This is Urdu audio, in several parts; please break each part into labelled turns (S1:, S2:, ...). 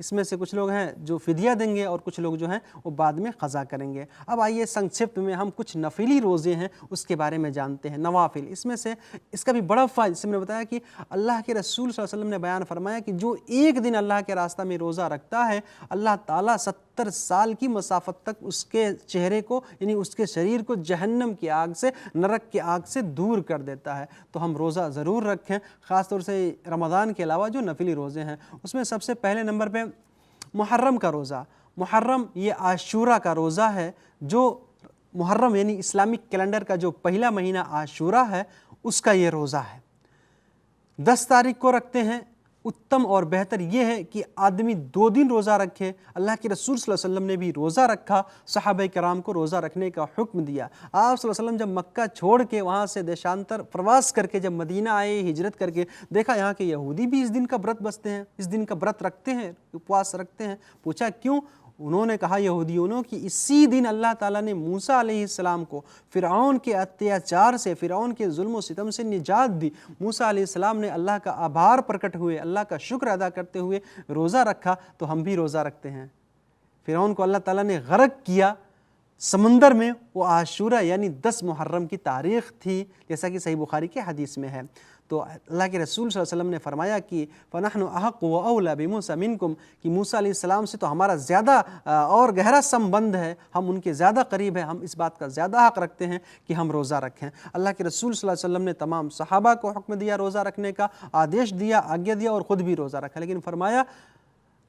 S1: اس میں سے کچھ لوگ ہیں جو فدیہ دیں گے اور کچھ لوگ جو ہیں وہ بعد میں قضا کریں گے۔ اب آئیے سنکشپت میں ہم کچھ نفلی روزے ہیں اس کے بارے میں جانتے ہیں، نوافل۔ اس میں سے اس کا بھی بڑا فائدہ، جس میں نے بتایا کہ اللہ کے رسول صلی اللہ علیہ وسلم نے بیان فرمایا کہ جو ایک دن اللہ کے راستہ میں روزہ رکھتا ہے، اللہ تعالیٰ 70 سال کی مسافت تک اس کے چہرے کو یعنی اس کے شریر کو جہنم کی آگ سے، نرک کی آگ سے دور کر دیتا ہے۔ تو ہم روزہ ضرور رکھیں، خاص طور سے رمضان کے علاوہ جو نفلی روزے ہیں۔ اس میں سب سے پہلے نمبر پہ محرم کا روزہ۔ محرم یہ عاشورہ کا روزہ ہے، جو محرم یعنی اسلامک کیلنڈر کا جو پہلا مہینہ عاشورہ ہے اس کا یہ روزہ ہے۔ 10 تاریخ کو رکھتے ہیں۔ اتم اور بہتر یہ ہے کہ آدمی 2 دن روزہ رکھے۔ اللہ کے رسول صلی اللہ علیہ وسلم نے بھی روزہ رکھا، صحابہ کرام کو روزہ رکھنے کا حکم دیا۔ آپ صلی اللہ علیہ وسلم جب مکہ چھوڑ کے وہاں سے دیشانتر پرواز کر کے جب مدینہ آئے، ہجرت کر کے، دیکھا یہاں کے یہودی بھی اس دن کا برت بستے ہیں، اس دن کا برت رکھتے ہیں، اپواس رکھتے ہیں۔ پوچھا کیوں؟ انہوں نے کہا یہودیوں کہ اسی دن اللہ تعالیٰ نے موسیٰ علیہ السلام کو فرعون کے اتیاچار سے، فرعون کے ظلم و ستم سے نجات دی۔ موسیٰ علیہ السلام نے اللہ کا آبھار پرکٹ ہوئے، اللہ کا شکر ادا کرتے ہوئے روزہ رکھا، تو ہم بھی روزہ رکھتے ہیں۔ فرعون کو اللہ تعالیٰ نے غرق کیا سمندر میں، وہ عاشورہ یعنی 10 محرم کی تاریخ تھی، جیسا کہ صحیح بخاری کے حدیث میں ہے۔ تو اللہ کے رسول صلی اللہ علیہ وسلم نے فرمایا کہ فَنَحْنُ أَحَقُّ وَأَوْلَى بِمُوسَىٰ مِنْكُمْ کہ موسیٰ علیہ السلام سے تو ہمارا زیادہ اور گہرا سمبند ہے، ہم ان کے زیادہ قریب ہیں، ہم اس بات کا زیادہ حق رکھتے ہیں کہ ہم روزہ رکھیں۔ اللہ کے رسول صلی اللہ علیہ وسلم نے تمام صحابہ کو حکم دیا روزہ رکھنے کا، آدیش دیا، آگیا دیا، اور خود بھی روزہ رکھا، لیکن فرمایا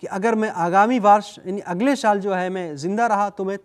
S1: کہ اگر میں آگامی وارش یعنی اگلے سال جو ہے میں زندہ رہا تو میں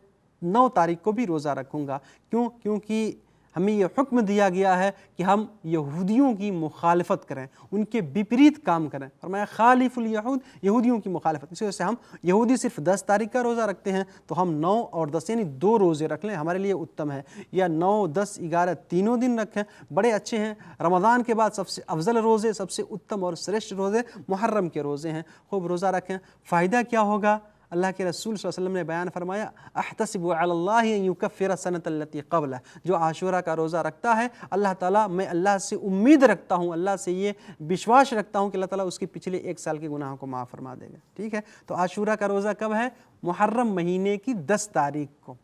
S1: 9 تاریخ کو بھی روزہ رکھوں گا۔ کیوں؟ کیونکہ ہمیں یہ حکم دیا گیا ہے کہ ہم یہودیوں کی مخالفت کریں، ان کے بیپریت کام کریں۔ فرمایا خالف الیہود، یہودیوں کی مخالفت۔ اسی وجہ سے ہم یہودی صرف 10 تاریخ کا روزہ رکھتے ہیں، تو ہم 9 اور 10 یعنی 2 روزے رکھ لیں، ہمارے لیے اتم ہے، یا 9، 10، 11 تینوں دن رکھیں، بڑے اچھے ہیں۔ رمضان کے بعد سب سے افضل روزے، سب سے اتم اور شریشٹھ روزے محرم کے روزے ہیں، خوب روزہ رکھیں۔ فائدہ کیا ہوگا؟ اللہ کے رسول صلی اللہ علیہ وسلم نے بیان فرمایا احتسب علی اللہ ان یکفر السنۃ التی قبلہ، جو عاشورہ کا روزہ رکھتا ہے اللہ تعالیٰ، میں اللہ سے امید رکھتا ہوں، اللہ سے یہ وشواس رکھتا ہوں کہ اللہ تعالیٰ اس کے پچھلے 1 سال کے گناہوں کو معاف فرما دے گا۔ ٹھیک ہے، تو عاشورہ کا روزہ کب ہے؟ محرم مہینے کی 10 تاریخ کو۔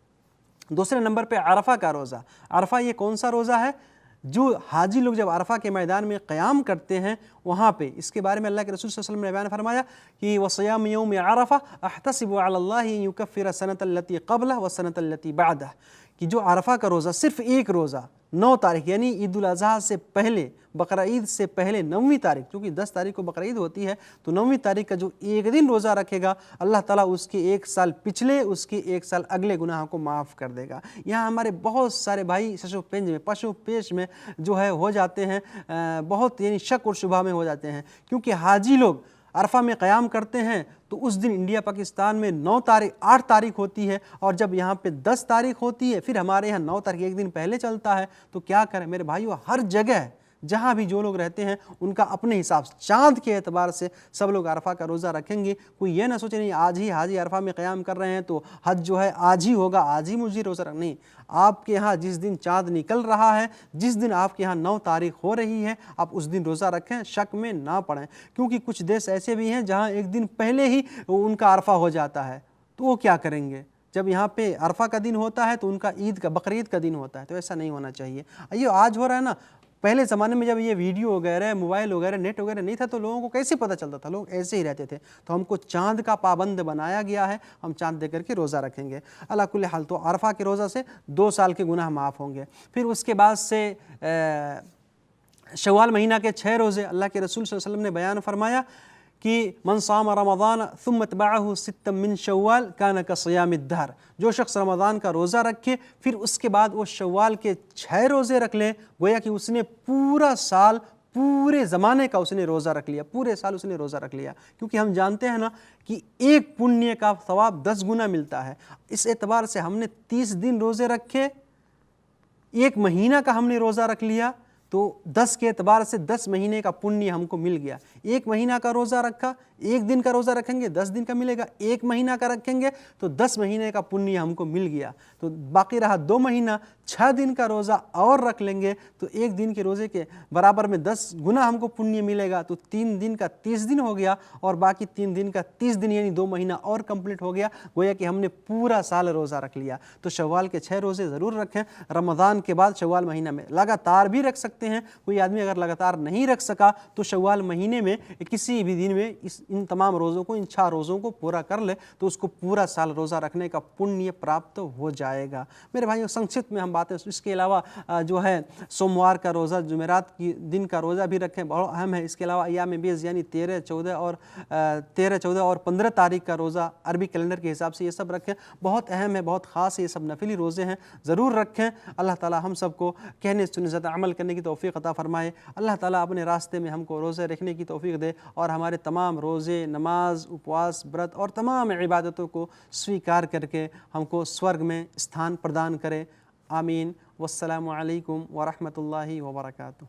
S1: دوسرے نمبر پہ عرفہ کا روزہ۔ عرفہ یہ کون سا روزہ ہے؟ جو حاجی لوگ جب عرفہ کے میدان میں قیام کرتے ہیں وہاں پہ، اس کے بارے میں اللہ کے رسول صلی اللہ علیہ وسلم نے بیان فرمایا کہ وَصِيَامُ يَوْمِ عَرَفَةَ أَحْتَسِبُ عَلَى اللَّهِ أَن يُكَفِّرَ السَّنَةَ الَّتِي قَبْلَهُ وَالسَّنَةَ الَّتِي بَعْدَهُ کہ جو عرفہ کا روزہ صرف ایک روزہ 9 تاریخ یعنی عید الاضحیٰ سے پہلے، بقرہ عید سے پہلے 9ویں تاریخ، کیونکہ 10 تاریخ کو بقرہ عید ہوتی ہے، تو 9ویں تاریخ کا جو ایک دن روزہ رکھے گا اللہ تعالیٰ اس کے 1 سال پچھلے، اس کے 1 سال اگلے گناہوں کو معاف کر دے گا۔ یہاں ہمارے بہت سارے بھائی پشو پیش میں جو ہے ہو جاتے ہیں، بہت یعنی شک اور شبہ میں ہو جاتے ہیں، کیونکہ حاجی لوگ عرفہ میں قیام کرتے ہیں تو اس دن انڈیا پاکستان میں 8 تاریخ ہوتی ہے، اور جب یہاں پہ 10 تاریخ ہوتی ہے، پھر ہمارے یہاں 9 تاریخ ایک دن پہلے چلتا ہے، تو کیا کریں میرے بھائیو؟ ہر جگہ جہاں بھی جو لوگ رہتے ہیں ان کا اپنے حساب سے، چاند کے اعتبار سے سب لوگ عرفہ کا روزہ رکھیں گے۔ کوئی یہ نہ سوچے نہیں آج ہی حاجی عرفہ میں قیام کر رہے ہیں تو حج جو ہے آج ہی ہوگا، آج ہی مجھے روزہ رکھنا، نہیں۔ آپ کے ہاں جس دن چاند نکل رہا ہے، جس دن آپ کے ہاں 9 تاریخ ہو رہی ہے، آپ اس دن روزہ رکھیں، شک میں نہ پڑیں، کیونکہ کچھ دیش ایسے بھی ہیں جہاں ایک دن پہلے ہی ان کا عرفہ ہو جاتا ہے، تو وہ کیا کریں گے؟ جب یہاں پہ عرفہ کا دن ہوتا ہے تو ان کا بقرعید کا دن ہوتا ہے، تو ایسا نہیں ہونا چاہیے۔ یہ آج ہو رہا ہے نا، پہلے زمانے میں جب یہ ویڈیو وغیرہ، موبائل وغیرہ، نیٹ وغیرہ نہیں تھا تو لوگوں کو کیسے پتہ چلتا تھا؟ لوگ ایسے ہی رہتے تھے، تو ہم کو چاند کا پابند بنایا گیا ہے، ہم چاند دے کر کے روزہ رکھیں گے۔ اللہ کل حال تو عرفہ کے روزہ سے 2 سال کے گناہ معاف ہوں گے۔ پھر اس کے بعد سے شوال مہینہ کے 6 روزے، اللہ کے رسول صلی اللہ علیہ وسلم نے بیان فرمایا کہ من صام رمضان ثم اتبعه 6 من شوال كان كصيام الدهر، جو شخص رمضان کا روزہ رکھے پھر اس کے بعد وہ شوال کے 6 روزے رکھ لے، گویا کہ اس نے پورا سال، پورے زمانے کا اس نے روزہ رکھ لیا، پورے سال اس نے روزہ رکھ لیا، کیونکہ ہم جانتے ہیں نا کہ ایک پنیہ کا ثواب 10 گنا ملتا ہے۔ اس اعتبار سے ہم نے 30 دن روزے رکھے، 1 مہینہ کا ہم نے روزہ رکھ لیا، تو 10 کے اعتبار سے 10 مہینے کا پنیہ ہم کو مل گیا۔ 1 مہینہ کا روزہ رکھا، 1 دن کا روزہ رکھیں گے 10 دن کا ملے گا، 1 مہینہ کا رکھیں گے تو 10 مہینے کا پنیہ ہم کو مل گیا۔ تو باقی رہا 2 مہینہ، 6 دن کا روزہ اور رکھ لیں گے تو 1 دن کے روزے کے برابر میں 10 گنا ہم کو پنیہ ملے گا، تو 3 دن کا 30 دن ہو گیا، اور باقی 3 دن کا 30 دن یعنی 2 مہینہ اور کمپلیٹ ہو گیا، گویا کہ ہم نے پورا سال روزہ رکھ لیا۔ تو شوال کے 6 روزے ضرور رکھیں، رمضان کے بعد شوال مہینہ میں لگاتار بھی رکھ سکتے ہیں۔ کوئی آدمی اگر لگاتار نہیں رکھ سکا تو شوال مہینے میں کسی بھی دن میں ان تمام روزوں کو، ان 6 روزوں کو پورا کر لے تو اس کو پورا سال روزہ رکھنے کا پنیہ پراپت ہو جائے گا۔ میرے بھائیوں، سنکشپت میں ہم باتیں، اس کے علاوہ جو ہے سوموار کا روزہ، جمعرات کی دن کا روزہ بھی رکھیں، بہت اہم ہے۔ اس کے علاوہ ایام بیض یعنی 13، 14 اور 15 تاریخ کا روزہ عربی کیلنڈر کے حساب سے یہ سب رکھیں، بہت اہم ہے، بہت خاص ہے، یہ سب نفلی روزے ہیں، ضرور رکھیں۔ اللہ تعالی ہم سب کو کہنے سننے زیادہ عمل کرنے کی توفیق عطا فرمائے۔ اللہ تعالیٰ اپنے راستے میں ہم کو روزے رکھنے کی توفیق دے اور ہمارے تمام روزے، نماز، اپواس، برت اور تمام عبادتوں کو سویکار کر کے ہم کو سورگ میں استھان پردان کرے۔ آمین۔ والسلام علیکم ورحمۃ اللہ وبرکاتہ۔